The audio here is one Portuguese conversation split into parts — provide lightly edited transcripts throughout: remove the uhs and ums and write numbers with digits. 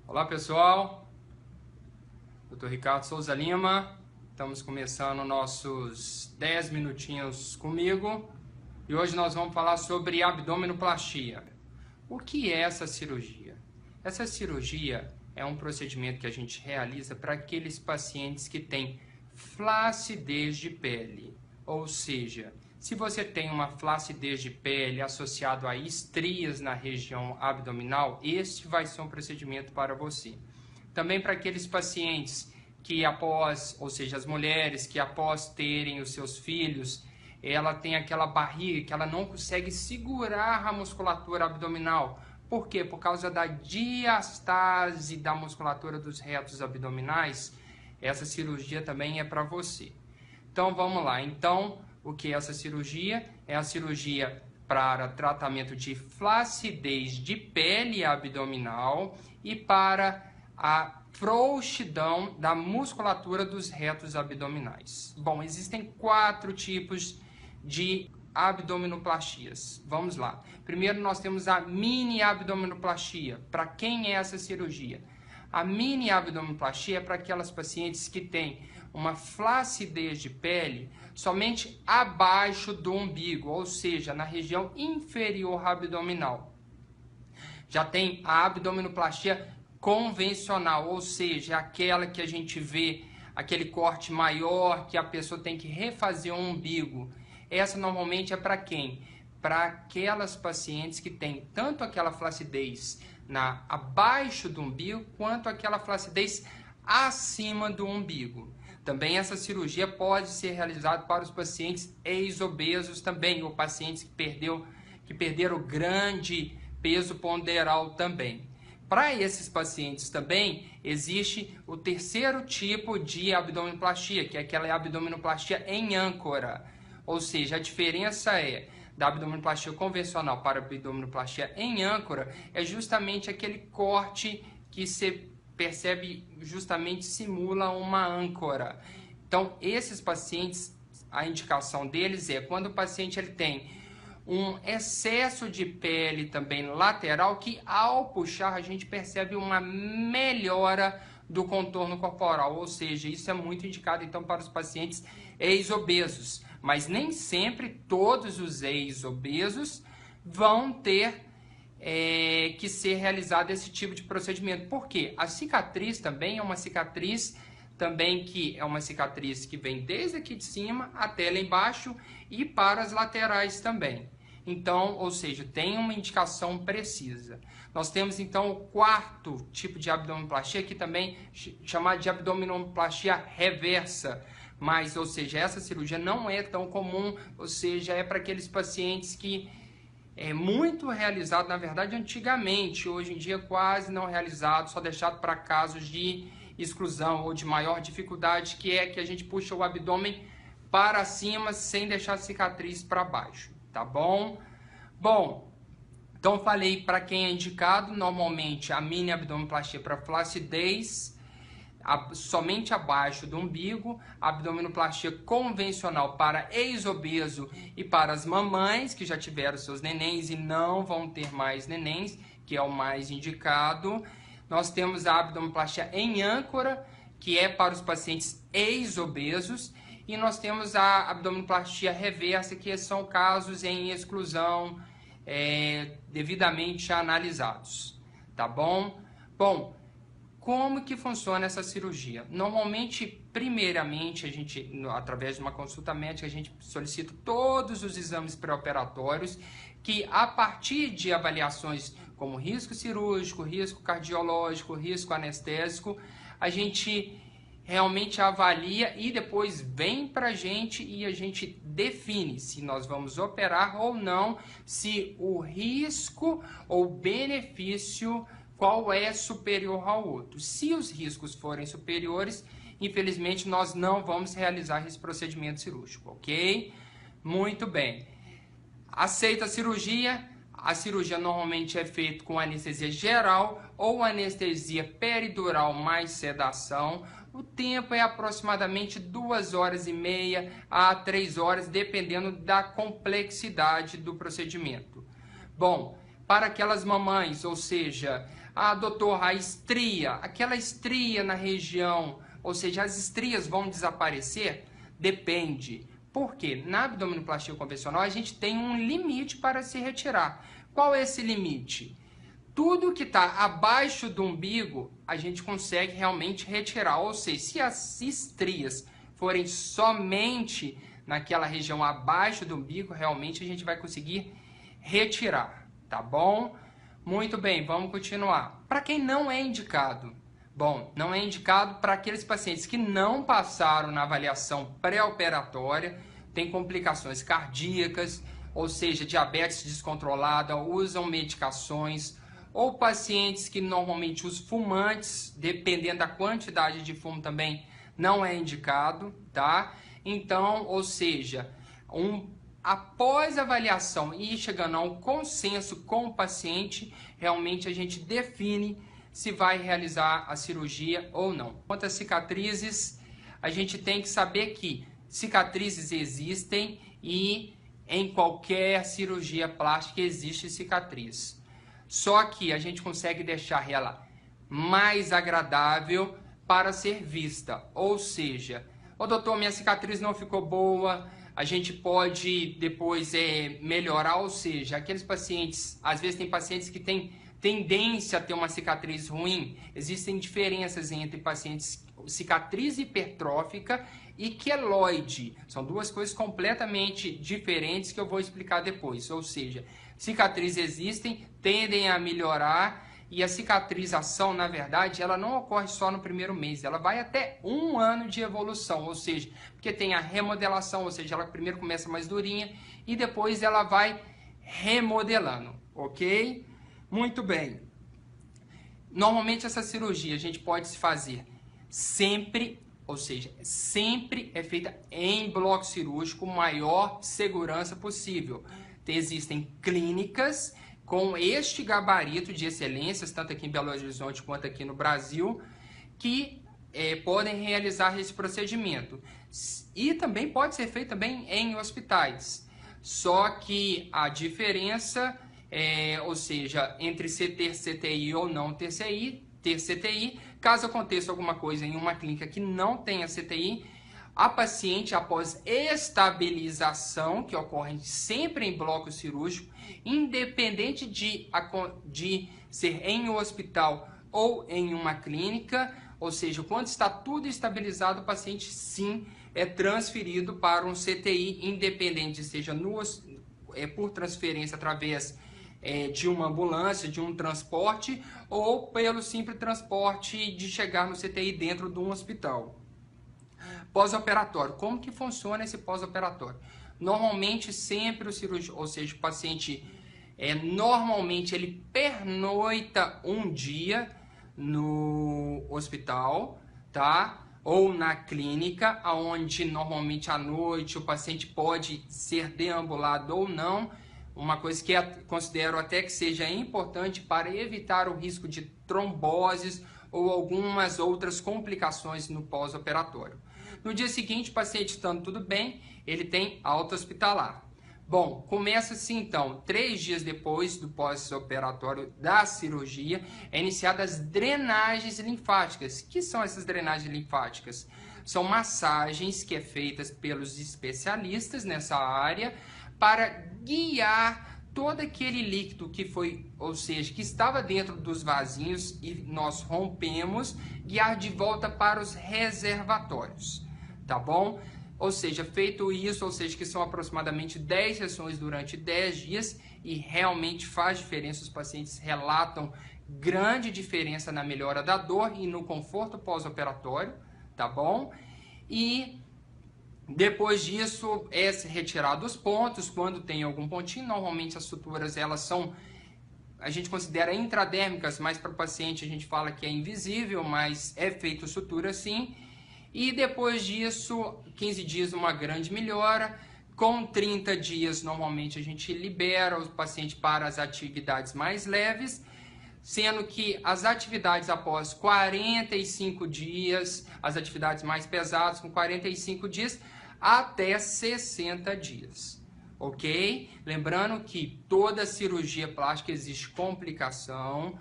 Olá pessoal, Dr. Ricardo Souza Lima, estamos começando nossos 10 minutinhos comigo e hoje nós vamos falar sobre abdominoplastia. O que é essa cirurgia? Essa cirurgia é um procedimento que a gente realiza para aqueles pacientes que têm flacidez de pele, ou seja, se você tem uma flacidez de pele associado a estrias na região abdominal, este vai ser um procedimento para você. Também para aqueles pacientes que após, ou seja, as mulheres que após terem os seus filhos, ela tem aquela barriga que ela não consegue segurar a musculatura abdominal. Por quê? Por causa da diastase da musculatura dos retos abdominais, essa cirurgia também é para você. Então vamos lá. Então, o que é essa cirurgia? É a cirurgia para tratamento de flacidez de pele abdominal e para a frouxidão da musculatura dos retos abdominais. Bom, existem 4 tipos de abdominoplastias. Vamos lá. Primeiro nós temos a mini abdominoplastia. Para quem é essa cirurgia? A mini abdominoplastia é para aquelas pacientes que têm uma flacidez de pele somente abaixo do umbigo, ou seja, na região inferior abdominal. Já tem a abdominoplastia convencional, ou seja, aquela que a gente vê aquele corte maior que a pessoa tem que refazer o umbigo. Essa normalmente é para quem? Para aquelas pacientes que têm tanto aquela flacidez abaixo do umbigo quanto aquela flacidez acima do umbigo. Também essa cirurgia pode ser realizada para os pacientes ex-obesos também, ou pacientes que perderam grande peso ponderal também. Para esses pacientes também, existe o terceiro tipo de abdominoplastia, que é aquela abdominoplastia em âncora. Ou seja, a diferença da abdominoplastia convencional para a abdominoplastia em âncora é justamente aquele corte que você percebe justamente simula uma âncora. Então, esses pacientes, a indicação deles é quando o paciente ele tem um excesso de pele também lateral, que ao puxar a gente percebe uma melhora do contorno corporal, ou seja, isso é muito indicado então para os pacientes ex-obesos, mas nem sempre todos os ex-obesos vão ter que ser realizado esse tipo de procedimento. Por quê? A cicatriz também é uma cicatriz que vem desde aqui de cima até lá embaixo e para as laterais também. Então, ou seja, tem uma indicação precisa. Nós temos então o quarto tipo de abdominoplastia, que também chamado de abdominoplastia reversa. Mas, ou seja, essa cirurgia não é tão comum, ou seja, é para aqueles pacientes que é muito realizado, na verdade, antigamente, hoje em dia quase não realizado, só deixado para casos de exclusão ou de maior dificuldade, que é que a gente puxa o abdômen para cima sem deixar a cicatriz para baixo, tá bom? Bom, então falei para quem é indicado, normalmente a mini abdominoplastia para flacidez, somente abaixo do umbigo, abdominoplastia convencional para ex-obeso e para as mamães que já tiveram seus nenéns e não vão ter mais nenéns, que é o mais indicado. Nós temos a abdominoplastia em âncora, que é para os pacientes ex-obesos, e nós temos a abdominoplastia reversa, que são casos em exclusão devidamente analisados, tá bom? Bom, como que funciona essa cirurgia? Normalmente, primeiramente, a gente, através de uma consulta médica, a gente solicita todos os exames pré-operatórios que, a partir de avaliações como risco cirúrgico, risco cardiológico, risco anestésico, a gente realmente avalia e depois vem para a gente e a gente define se nós vamos operar ou não, se o risco ou benefício qual é superior ao outro. Se os riscos forem superiores, infelizmente nós não vamos realizar esse procedimento cirúrgico, ok? Muito bem. Aceita a cirurgia? A cirurgia normalmente é feita com anestesia geral ou anestesia peridural mais sedação. O tempo é aproximadamente 2h30 a 3 horas, dependendo da complexidade do procedimento. Bom, para aquelas mamães, ou seja, doutor, a estria, aquela estria na região, ou seja, as estrias vão desaparecer? Depende. Por quê? Na abdominoplastia convencional a gente tem um limite para se retirar. Qual é esse limite? Tudo que está abaixo do umbigo a gente consegue realmente retirar, ou seja, se as estrias forem somente naquela região abaixo do umbigo, realmente a gente vai conseguir retirar, tá bom? Muito bem, vamos continuar. Para quem não é indicado? Bom, não é indicado para aqueles pacientes que não passaram na avaliação pré-operatória, tem complicações cardíacas, ou seja, diabetes descontrolada, usam medicações, ou pacientes que normalmente os fumantes, dependendo da quantidade de fumo também, não é indicado, tá? Então, ou seja, após a avaliação e chegando a um consenso com o paciente, realmente a gente define se vai realizar a cirurgia ou não. Quanto às cicatrizes, a gente tem que saber que cicatrizes existem e em qualquer cirurgia plástica existe cicatriz. Só que a gente consegue deixar ela mais agradável para ser vista. Ou seja, doutor, minha cicatriz não ficou boa, a gente pode depois melhorar, ou seja, aqueles pacientes, às vezes tem pacientes que têm tendência a ter uma cicatriz ruim. Existem diferenças entre pacientes cicatriz hipertrófica e queloide. São duas coisas completamente diferentes que eu vou explicar depois. Ou seja, cicatrizes existem, tendem a melhorar e a cicatrização, na verdade, ela não ocorre só no primeiro mês. Ela vai até 1 ano de evolução, ou seja, porque tem a remodelação, ou seja, ela primeiro começa mais durinha e depois ela vai remodelando, ok? Muito bem. Normalmente essa cirurgia a gente pode se fazer sempre, ou seja, sempre é feita em bloco cirúrgico, maior segurança possível. Existem clínicas com este gabarito de excelências, tanto aqui em Belo Horizonte quanto aqui no Brasil, que podem realizar esse procedimento. E também pode ser feito também em hospitais. Só que a diferença ou seja, entre ter CTI ou não ter CTI, caso aconteça alguma coisa em uma clínica que não tenha CTI, a paciente, após estabilização, que ocorre sempre em bloco cirúrgico, independente de ser em um hospital ou em uma clínica, ou seja, quando está tudo estabilizado, o paciente sim é transferido para um CTI, independente seja por transferência através de uma ambulância, de um transporte, ou pelo simples transporte de chegar no CTI dentro de um hospital. Pós-operatório. Como que funciona esse pós-operatório? Normalmente sempre o cirurgião, ou seja, o paciente, normalmente ele pernoita um dia no hospital, tá? Ou na clínica, onde normalmente à noite o paciente pode ser deambulado ou não. Uma coisa que considero até que seja importante para evitar o risco de tromboses ou algumas outras complicações no pós-operatório. No dia seguinte, o paciente estando tudo bem, ele tem alta hospitalar. Bom, começa-se então, 3 dias depois do pós-operatório da cirurgia, é iniciada as drenagens linfáticas. O que são essas drenagens linfáticas? São massagens que é feitas pelos especialistas nessa área, para guiar todo aquele líquido que foi, ou seja, que estava dentro dos vasinhos e nós rompemos, guiar de volta para os reservatórios, tá bom? Ou seja, feito isso, ou seja, que são aproximadamente 10 sessões durante 10 dias e realmente faz diferença, os pacientes relatam grande diferença na melhora da dor e no conforto pós-operatório, tá bom? E depois disso é retirado os pontos, quando tem algum pontinho, normalmente as suturas elas são, a gente considera intradérmicas, mas para o paciente a gente fala que é invisível, mas é feito sutura sim. E depois disso, 15 dias uma grande melhora, com 30 dias normalmente a gente libera o paciente para as atividades mais leves, sendo que as atividades após 45 dias, as atividades mais pesadas com 45 dias, até 60 dias, ok? Lembrando que toda cirurgia plástica existe complicação,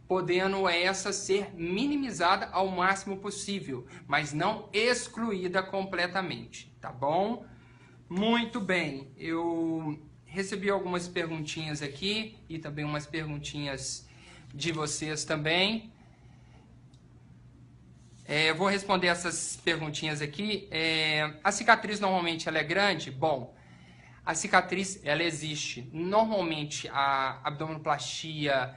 podendo essa ser minimizada ao máximo possível, mas não excluída completamente, tá bom? Muito bem, eu recebi algumas perguntinhas aqui e também umas perguntinhas de vocês também. Eu vou responder essas perguntinhas aqui. A cicatriz normalmente ela é grande? Bom, a cicatriz ela existe. Normalmente a abdominoplastia,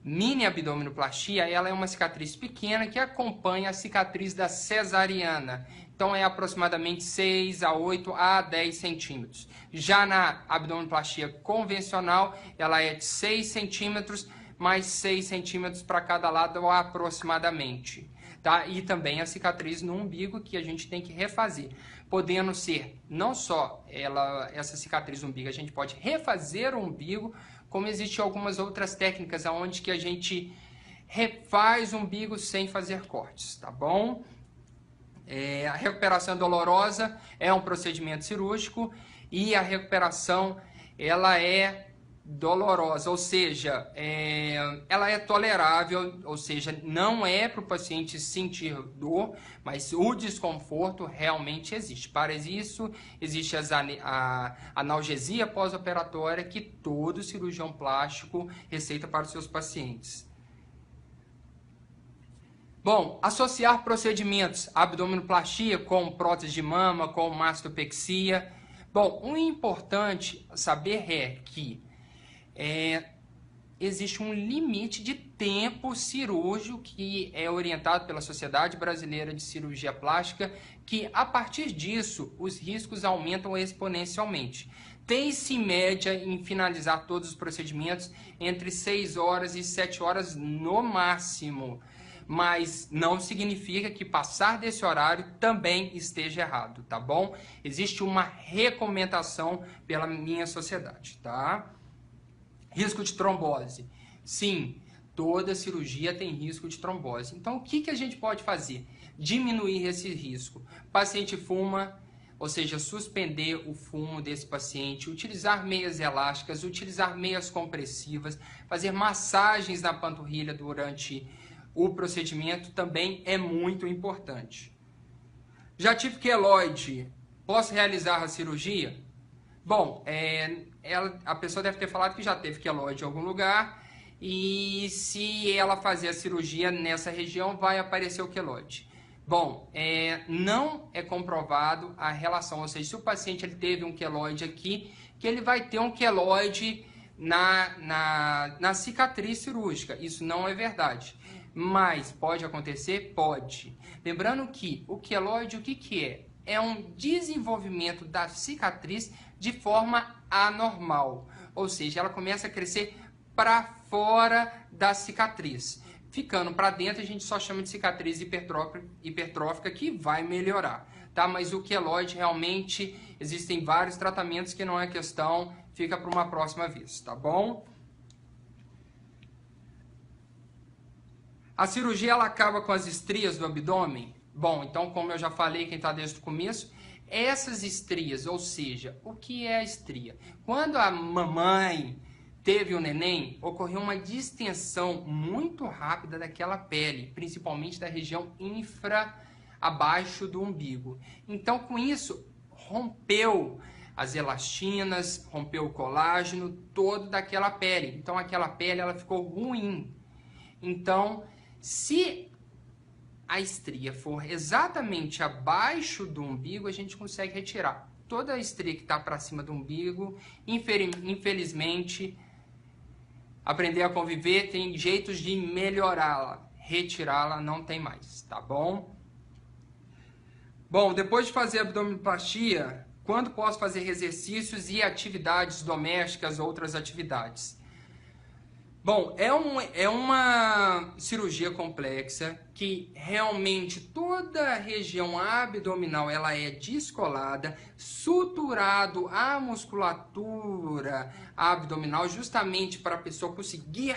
mini abdominoplastia, ela é uma cicatriz pequena que acompanha a cicatriz da cesariana. Então é aproximadamente 6 a 8 a 10 centímetros. Já na abdominoplastia convencional, ela é de 6 centímetros, mais 6 centímetros para cada lado aproximadamente. Tá? E também a cicatriz no umbigo que a gente tem que refazer. Podendo ser não só essa cicatriz no umbigo, a gente pode refazer o umbigo, como existem algumas outras técnicas onde que a gente refaz o umbigo sem fazer cortes, tá bom? A recuperação dolorosa é um procedimento cirúrgico e a recuperação ela é dolorosa, ou seja, ela é tolerável, ou seja, não é para o paciente sentir dor, mas o desconforto realmente existe. Para isso, existe a analgesia pós-operatória que todo cirurgião plástico receita para os seus pacientes. Bom, associar procedimentos abdominoplastia com prótese de mama, com mastopexia. Bom, o importante saber é que existe um limite de tempo cirúrgico que é orientado pela Sociedade Brasileira de Cirurgia Plástica, que a partir disso os riscos aumentam exponencialmente. Tem-se média em finalizar todos os procedimentos entre 6 horas e 7 horas no máximo, mas não significa que passar desse horário também esteja errado, tá bom? Existe uma recomendação pela minha sociedade, tá? Risco de trombose. Sim, toda cirurgia tem risco de trombose. Então, o que a gente pode fazer? Diminuir esse risco. O paciente fuma, ou seja, suspender o fumo desse paciente, utilizar meias elásticas, utilizar meias compressivas, fazer massagens na panturrilha durante o procedimento também é muito importante. Já tive queloide, posso realizar a cirurgia? Bom, a pessoa deve ter falado que já teve queloide em algum lugar e se ela fazer a cirurgia nessa região vai aparecer o queloide. Bom, não é comprovado a relação, ou seja, se o paciente ele teve um queloide aqui, que ele vai ter um queloide na cicatriz cirúrgica. Isso não é verdade. Mas pode acontecer? Pode. Lembrando que o queloide, o que é? É um desenvolvimento da cicatriz de forma anormal. Ou seja, ela começa a crescer para fora da cicatriz. Ficando para dentro, a gente só chama de cicatriz hipertrófica que vai melhorar. Tá? Mas o queloide realmente existem vários tratamentos que não é questão, fica para uma próxima vez, tá bom? A cirurgia ela acaba com as estrias do abdômen? Bom, então como eu já falei, quem está desde o começo, essas estrias, ou seja, o que é a estria? Quando a mamãe teve o neném, ocorreu uma distensão muito rápida daquela pele, principalmente da região abaixo do umbigo. Então com isso, rompeu as elastinas, rompeu o colágeno todo daquela pele. Então aquela pele ela ficou ruim. Então, se a estria for exatamente abaixo do umbigo, a gente consegue retirar. Toda a estria que está para cima do umbigo, infelizmente, aprender a conviver tem jeitos de melhorá-la. Retirá-la não tem mais, tá bom? Bom, depois de fazer abdominoplastia, quando posso fazer exercícios e atividades domésticas, outras atividades? Bom, é uma cirurgia complexa que realmente toda a região abdominal ela é descolada, suturado a musculatura abdominal justamente para a pessoa conseguir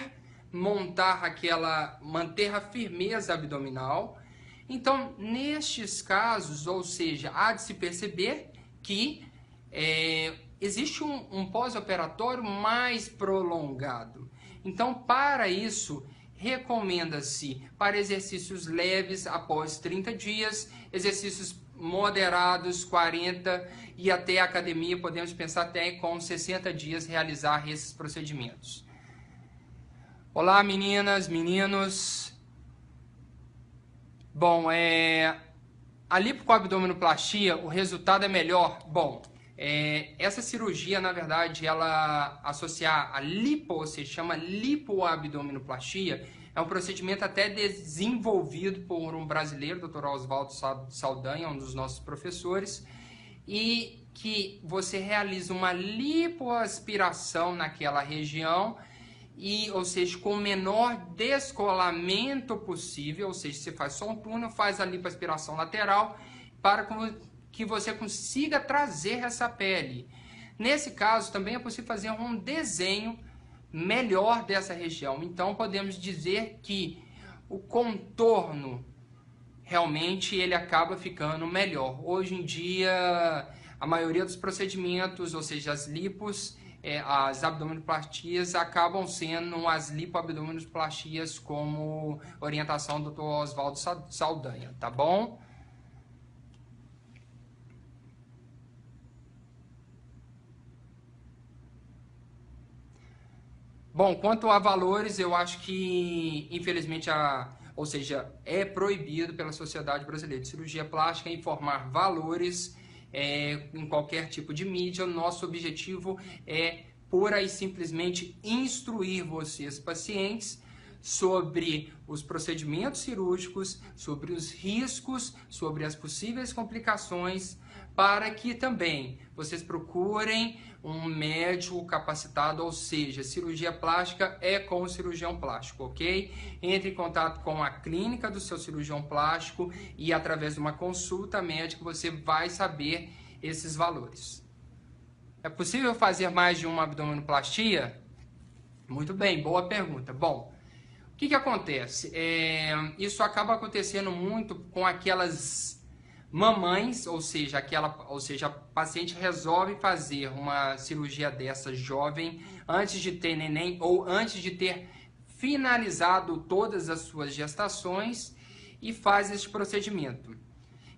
manter a firmeza abdominal. Então, nestes casos, ou seja, há de se perceber que existe um pós-operatório mais prolongado. Então, para isso, recomenda-se para exercícios leves após 30 dias, exercícios moderados 40 e até a academia, podemos pensar até com 60 dias realizar esses procedimentos. Olá, meninas, meninos. Bom, a lipoabdominoplastia, o resultado é melhor? Bom, essa cirurgia, na verdade, ela associar a lipo, se chama lipoabdominoplastia, é um procedimento até desenvolvido por um brasileiro, Dr. Oswaldo Saldanha, um dos nossos professores, e que você realiza uma lipoaspiração naquela região, ou seja, com o menor descolamento possível, ou seja, você faz só um túnel, faz a lipoaspiração lateral, para que você consiga trazer essa pele. Nesse caso, também é possível fazer um desenho melhor dessa região. Então, podemos dizer que o contorno, realmente, ele acaba ficando melhor. Hoje em dia, a maioria dos procedimentos, ou seja, as lipos, as abdominoplastias, acabam sendo as lipoabdominoplastias como orientação do Dr. Oswaldo Saldanha, tá bom? Bom, quanto a valores, eu acho que, infelizmente, ou seja, é proibido pela Sociedade Brasileira de Cirurgia Plástica informar valores em qualquer tipo de mídia. O nosso objetivo é, pura e simplesmente, instruir vocês, pacientes, sobre os procedimentos cirúrgicos, sobre os riscos, sobre as possíveis complicações, para que também vocês procurem um médico capacitado, ou seja, cirurgia plástica é com o cirurgião plástico, ok? Entre em contato com a clínica do seu cirurgião plástico e através de uma consulta médica você vai saber esses valores. É possível fazer mais de uma abdominoplastia? Muito bem, boa pergunta. Bom, o que acontece? Isso acaba acontecendo muito com aquelas mamães, ou seja, a paciente resolve fazer uma cirurgia dessa jovem antes de ter neném ou antes de ter finalizado todas as suas gestações e faz esse procedimento.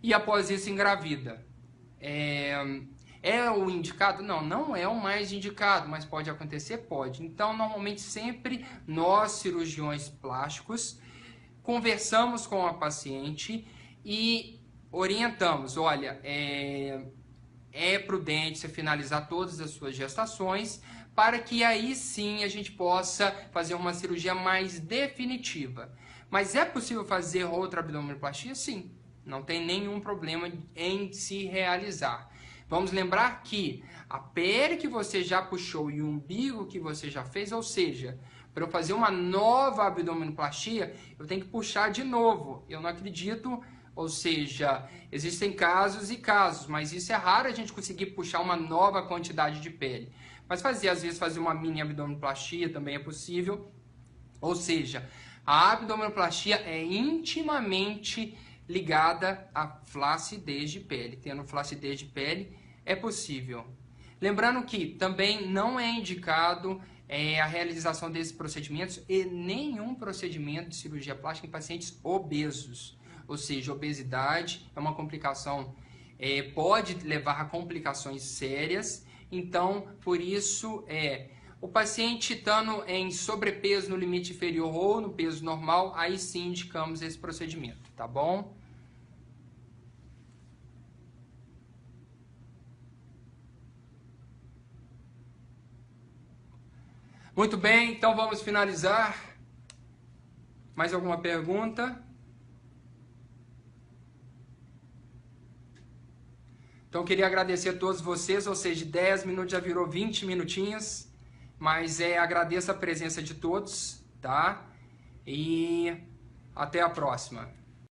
E após isso engravida. É o indicado? Não, não é o mais indicado, mas pode acontecer? Pode. Então, normalmente, sempre nós, cirurgiões plásticos, conversamos com a paciente e orientamos, olha, é prudente você finalizar todas as suas gestações para que aí sim a gente possa fazer uma cirurgia mais definitiva. Mas é possível fazer outra abdominoplastia? Sim, não tem nenhum problema em se realizar. Vamos lembrar que a pele que você já puxou e o umbigo que você já fez, ou seja, para eu fazer uma nova abdominoplastia, eu tenho que puxar de novo. Eu não acredito, ou seja, existem casos e casos, mas isso é raro a gente conseguir puxar uma nova quantidade de pele. Mas às vezes fazer uma mini abdominoplastia também é possível. Ou seja, a abdominoplastia é intimamente ligada à flacidez de pele. Tendo flacidez de pele, é possível. Lembrando que também não é indicado a realização desses procedimentos e nenhum procedimento de cirurgia plástica em pacientes obesos. Ou seja, obesidade é uma complicação, pode levar a complicações sérias. Então, por isso, o paciente estando em sobrepeso no limite inferior ou no peso normal, aí sim indicamos esse procedimento, tá bom? Muito bem, então vamos finalizar. Mais alguma pergunta? Então, eu queria agradecer a todos vocês, ou seja, 10 minutos já virou 20 minutinhos, mas agradeço a presença de todos, tá? E até a próxima.